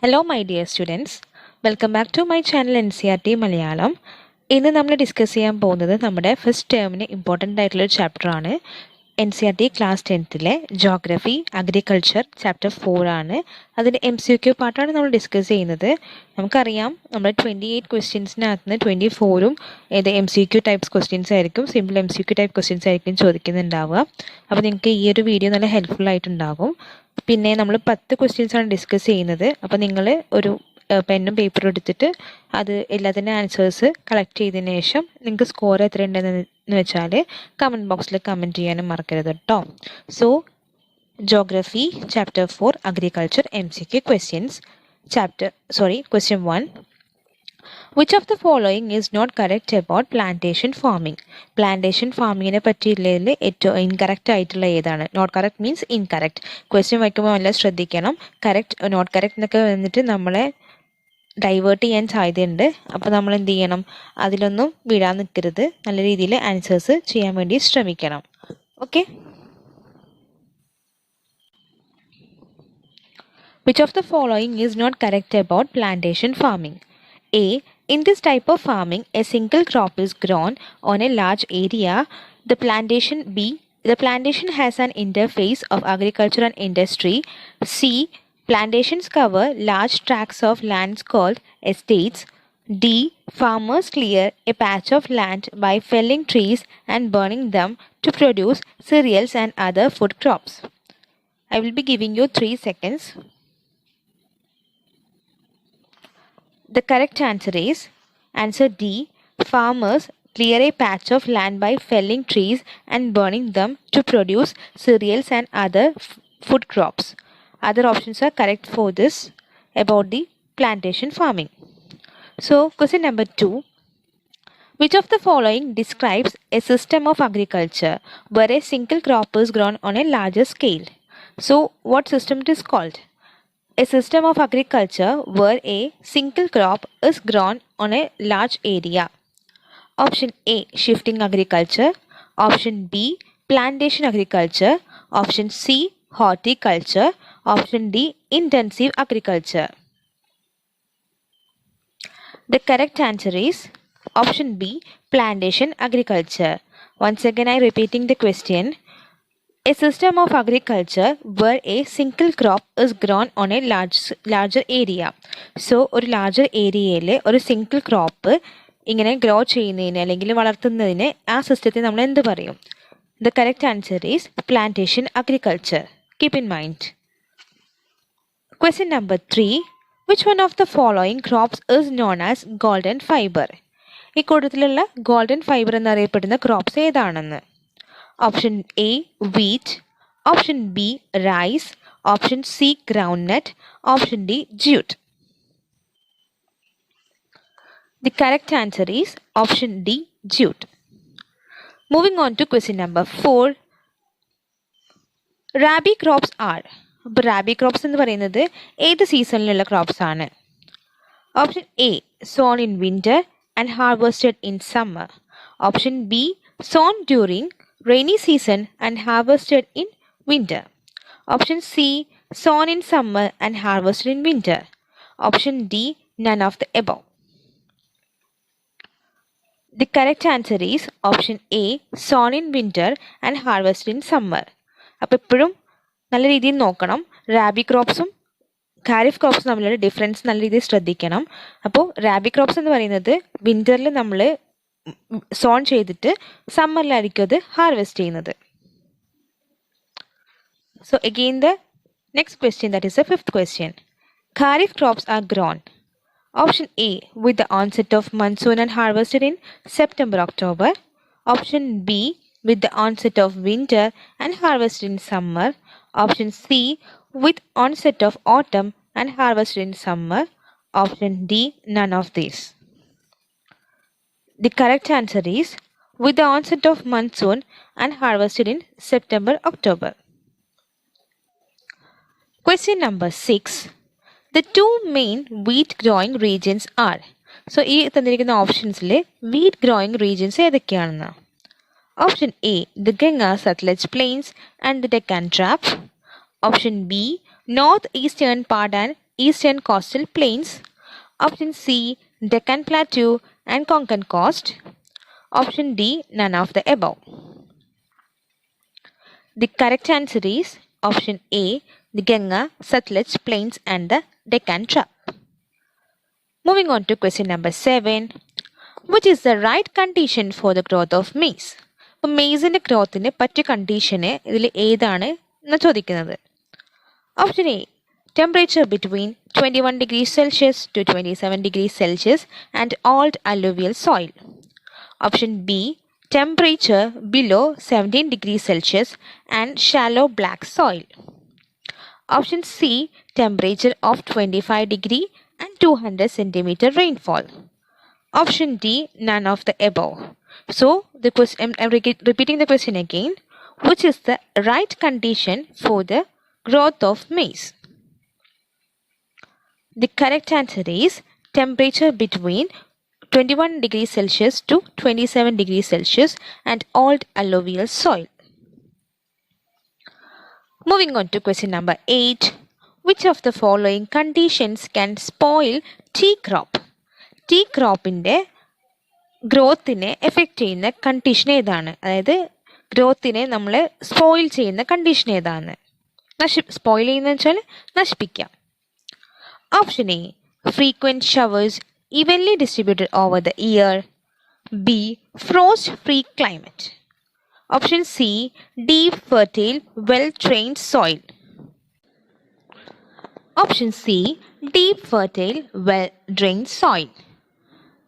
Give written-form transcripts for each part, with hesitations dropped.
Hello, my dear students. Welcome back to my channel NCRT Malayalam. ഇന്ന് നമ്മൾ discuss ചെയ്യാൻ പോകുന്നത് നമ്മുടെ ഫസ്റ്റ് ടേമിന് ഇമ്പോർട്ടൻ്റ് ആയിട്ടുള്ളൊരു ചാപ്റ്ററാണ്. NCRT ക്ലാസ് 10ലെ ജോഗ്രഫി അഗ്രികൾച്ചർ ചാപ്റ്റർ 4 ആണ്. അതിൻ്റെ MCQ പാർട്ടാണ് നമ്മൾ ഡിസ്കസ് ചെയ്യുന്നത്. നമുക്കറിയാം നമ്മുടെ 28 ക്വസ്റ്റ്യൻസിനകത്ത് നിന്ന് 24ഉം ഇത് MCQ ടൈപ്സ് ക്വസ്റ്റ്യൻസ് ആയിരിക്കും, സിമ്പിൾ MCQ ടൈപ്പ് ക്വസ്റ്റ്യൻസ് ആയിരിക്കും ചോദിക്കുന്നുണ്ടാവുക. അപ്പോൾ നിങ്ങൾക്ക് ഈ ഒരു വീഡിയോ നല്ല ഹെൽപ്ഫുൾ ആയിട്ടുണ്ടാകും. പിന്നെ നമ്മൾ 10 ക്വസ്റ്റ്യൻസാണ് ഡിസ്കസ് ചെയ്യുന്നത്. അപ്പോൾ നിങ്ങൾ ഒരു പെന്നും പേപ്പറും എടുത്തിട്ട് അത് എല്ലാത്തിൻ്റെ ആൻസേഴ്സ് കളക്ട് ചെയ്തതിന് ശേഷം നിങ്ങൾക്ക് സ്കോർ എത്ര ഉണ്ടെന്ന് വെച്ചാൽ കമൻറ്റ് ബോക്സിൽ കമൻറ്റ് ചെയ്യാനും മറക്കരുത് കേട്ടോ. So geography chapter 4 agriculture MCQ questions. Question 1. Which of the following is not correct about plantation farming? Plantation farming പറ്റിയില്ലേ ഏറ്റവും ഇൻകറക്റ്റ് ആയിട്ടുള്ള ഏതാണ്? Not correct means incorrect. Question വയ്ക്കുമ്പോൾ എല്ലാം ശ്രദ്ധിക്കണം. കറക്റ്റ് നോട്ട് കറക്റ്റ് എന്നൊക്കെ വന്നിട്ട് നമ്മളെ ഡൈവേർട്ട് ചെയ്യാൻ സാധ്യതയുണ്ട്. അപ്പോൾ നമ്മൾ എന്ത് ചെയ്യണം? അതിലൊന്നും വിടാൻ നിൽക്കരുത്. നല്ല രീതിയിൽ ആൻസേഴ്സ് ചെയ്യാൻ വേണ്ടി ശ്രമിക്കണം. Okay. Which of the following is not correct about plantation farming? A. In this type of farming, a single crop is grown on a large area. The plantation has an interface of agriculture and industry. C. Plantations cover large tracts of lands called estates. D. Farmers clear a patch of land by felling trees and burning them to produce cereals and other food crops. I will be giving you 3 seconds. The correct answer is answer D. Farmers clear a patch of land by felling trees and burning them to produce cereals and other food crops. Other options are correct for this about the plantation farming. So, question number 2. Which of the following describes a system of agriculture where a single crop is grown on a larger scale? So, what system it is called? A system of agriculture where a single crop is grown on a large area. Option A. Shifting agriculture. Option B. Plantation agriculture. Option C. Horticulture. Option D. Intensive agriculture. The correct answer is option B. Plantation agriculture. Once again I repeating the question. A system of agriculture where a single crop is grown on a larger area. So, ഒരു larger ഏരിയയിൽ ഒരു single crop ഇങ്ങനെ grow ചെയ്യുന്നതിന് അല്ലെങ്കിൽ വളർത്തുന്നതിന് ആ സിസ്റ്റത്തെ നമ്മൾ എന്ത് പറയും? The correct answer is plantation agriculture. Keep in mind. Question number 3. Which one of the following crops is known as golden fiber? ഈ കൂട്ടത്തിലുള്ള ഗോൾഡൻ ഫൈബർ എന്നറിയപ്പെടുന്ന ക്രോപ്സ് ഏതാണെന്ന്? Option A. Wheat. Option B. Rice. Option C. Groundnut. Option D. Jute. The correct answer is option D. Jute. Moving on to question number 4. Rabi crops are. അപ്പോൾ rabi crops എന്ന് പറയുന്നത് ഏത് സീസണിലുള്ള crops ആണ്? Option A. Zone in winter and harvested in summer. Option B. Zone during rainy season and harvested in winter. Option C. Sown in summer and harvested in winter. Option D. None of the above. The correct answer is option A. Sown in winter and harvested in summer. അപ്പോൾ എപ്പോഴും നല്ല രീതിയിൽ നോക്കണം. റാബി ക്രോപ്സും ഖാരിഫ് ക്രോപ്സും തമ്മിലുള്ള difference നല്ല രീതിയിൽ ശ്രദ്ധിക്കണം. അപ്പോൾ റാബി ക്രോപ്സ് എന്ന് പറയുന്നത് വിന്ററിൽ നമ്മൾ സോൺ ചെയ്തിട്ട് സമ്മറിലായിരിക്കും അത് ഹാർവെസ്റ്റ് ചെയ്യുന്നത്. So again the next question, that is the 5th question. Kharif crops are grown. Option A. With the onset of monsoon and harvested in September-October. Option B. With the onset of winter and harvested in summer. Option C. With onset of autumn and harvested in summer. Option D. None of these. The correct answer is with the onset of monsoon and harvested in September-October. Question number 6. The two main wheat growing regions are. So, ഈ തന്നിരിക്കുന്ന ഓപ്ഷൻസിലെ wheat growing regions ഏതൊക്കെയാണെന്ന്? Option A. The Ganga Satluj Plains and the Deccan Trough. Option B. North Eastern part and Eastern Coastal Plains. Option C, Deccan Plateau and Konkan Coast. Option D, none of the above. The correct answer is option A, the Ganga, Satluj Plains and the Deccan Tract. Moving on to question number 7. Which is the right condition for the growth of maize? അപ്പോൾ മെയ്സിൻ്റെ ഗ്രോത്തിന് പറ്റിയ കണ്ടീഷന് ഇതിൽ ഏതാണ് എന്ന് ചോദിക്കുന്നത്. Option A, temperature between 21 degrees Celsius to 27 degrees Celsius and alt alluvial soil. Option B, temperature below 17 degrees Celsius and shallow black soil. Option C, temperature of 25 degree and 200 centimeter rainfall. Option D, none of the above. So the question, I'm repeating the question again. Which is the right condition for the growth of maize? The correct answer is temperature between 21 degrees Celsius to 27 degrees Celsius and alt alluvial soil. Moving on to question number 8. Which of the following conditions can spoil tea crop? Tea ക്രോപ്പിൻ്റെ ഗ്രോത്തിനെ affect ചെയ്യുന്ന condition ഏതാണ്? അതായത് ഗ്രോത്തിനെ നമ്മൾ spoil ചെയ്യുന്ന condition ഏതാണ്? Spoil ചെയ്യുന്നത് വെച്ചാൽ നശിപ്പിക്കാം. Option A, frequent showers evenly distributed over the year. B, frost-free climate. Option C, deep, fertile, well-drained soil. Option C, deep, fertile, well-drained soil.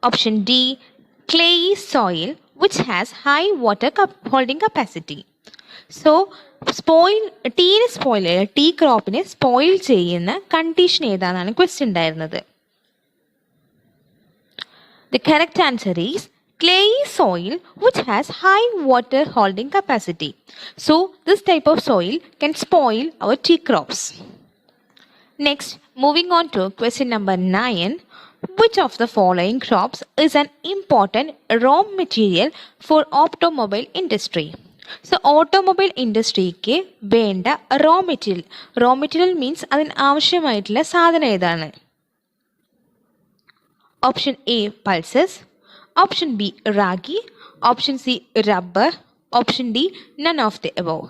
Option D, clayey soil which has high water holding capacity. So, tea ക്രോപ്പിനെ spoil ചെയ്യുന്ന condition ഏതാണെന്നാണ് question ഉണ്ടായിരുന്നത്. The correct answer is clayey soil which has high water holding capacity. So, this type of soil can spoil our tea crops. Next, moving on to question number 9. Which of the following crops is an important raw material for automobile industry? So, automobile industryക്ക് വേണ്ട raw material means അതിന് ആവശ്യമായിട്ടുള്ള സാധനം ഏതാണ്? Option A, pulses. Option B, ragi. Option C, rubber. Option D, none of the above.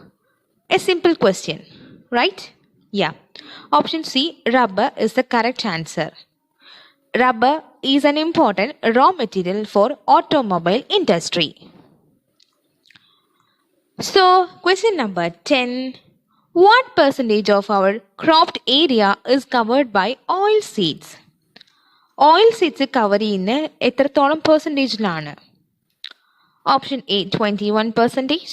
A simple question, right? Yeah. Option C, rubber is the correct answer. Rubber is an important raw material for automobile industry. So, question number 10. What percentage of our cropped area is covered by oil seeds? Oil seeds cover ചെയ്യുന്ന എത്രത്തോളം പെർസെൻറ്റേജിലാണ്? Option A, 21%.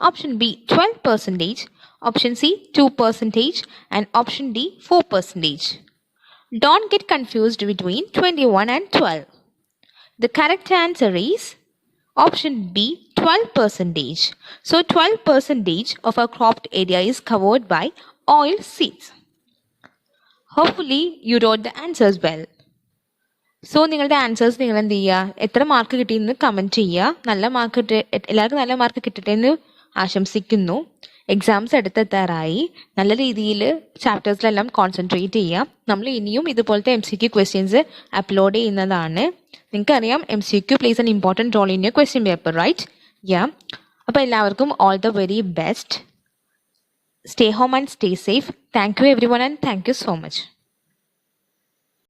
Option B, 12%. Option C, 2%. And option D, 4%. Don't get confused between 21 and 12. The correct answer is option B, 12%. So 12% of our cropped area is covered by oil seeds. Hopefully you wrote the answers well. So നിങ്ങളുടെ answers നിങ്ങൾ എന്ത് ചെയ്യുക, എത്ര mark കിട്ടിയെന്ന് comment ചെയ്യുക. നല്ല mark എല്ലാവർക്കും നല്ല മാർക്ക് കിട്ടട്ടെ എന്ന് ആശംസിക്കുന്നു. എക്സാംസ് അടുത്തെത്താറായി. നല്ല രീതിയിൽ ചാപ്റ്റേഴ്സിലെല്ലാം കോൺസെൻട്രേറ്റ് ചെയ്യുക. നമ്മൾ ഇനിയും ഇതുപോലത്തെ MCQ ക്വസ്റ്റ്യൻസ് അപ്ലോഡ് ചെയ്യുന്നതാണ്. നിങ്ങൾക്കറിയാം MCQ plays an important role in your question paper, right? Yeah. അപ്പോൾ എല്ലാവർക്കും all the very best. Stay home and stay safe. Thank you everyone and thank you so much.